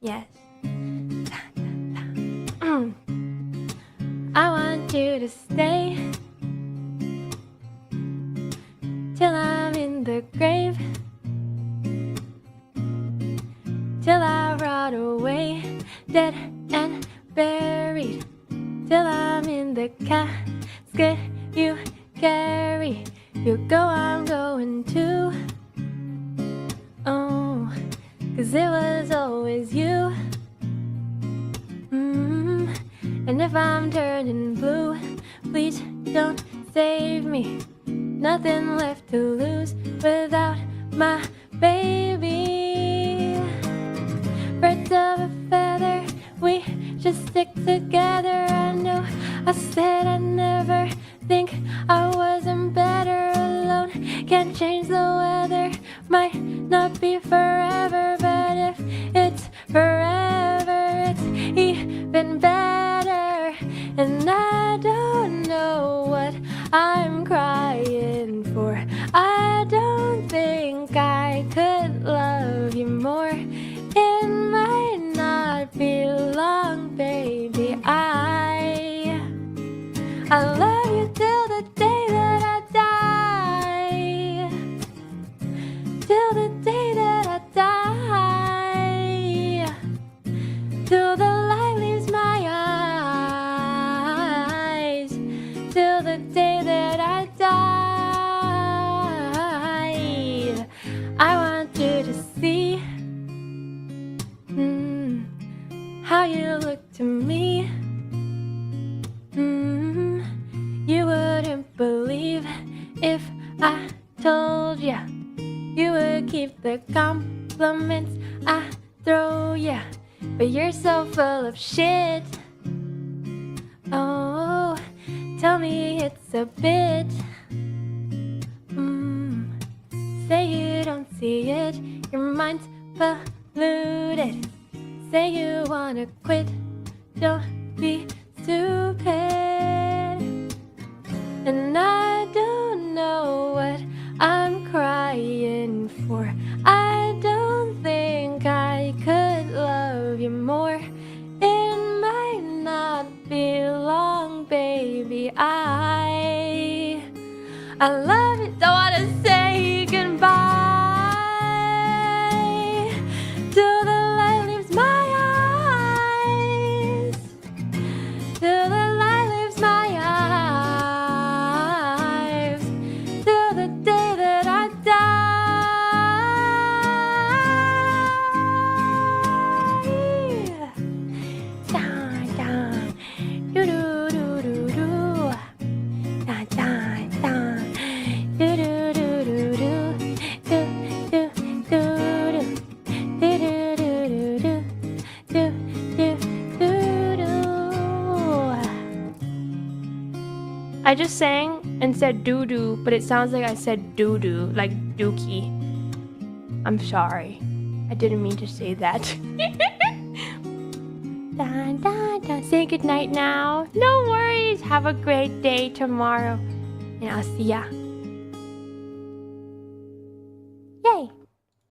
Yes. I want you to stay till I'm in the grave, till I rot away, dead and buried, till I'm in the casket you carry. You go, I'm going too. Oh, 'cause it was always you. And if I'm turning blue, please don't save me. Nothing left to lose without my baby. Birds of a feather, we just stick together. I know I said I'd never think I wasn't better alone. Can't change the weather, might not be forever, but if it's forever, it's even better. And I don't know what I'm crying for. I don't think I could love you more. It might not be long, baby. I love you till the day that I die. Till the day that I die. Till the light leaves my eyes. Till the day that I die. I want you to see how you look to me. You wouldn't believe if I told ya. You would keep the compliments I throw ya. But you're so full of shit. Oh, tell me it's a bit. Say you don't see it, your mind's polluted. Say you wanna quit, don't be stupid. And I don't know what I'm crying for. I don't think I could love you more. It might not be long, baby. I love you. Don't wanna say goodbye till the light leaves my eyes. Till the light leaves my eyes. Till the day that I die. Dun, dun. Do do do do do. Dun, dun, dun. Do do do do do. Do do do do. Do do do do do. Do do do do. I just sang and said doo-doo, but it sounds like I said doo-doo, like dookie. I'm sorry. I didn't mean to say that. Dun, dun, dun. Say goodnight now. No worries. Have a great day tomorrow. And I'll see ya.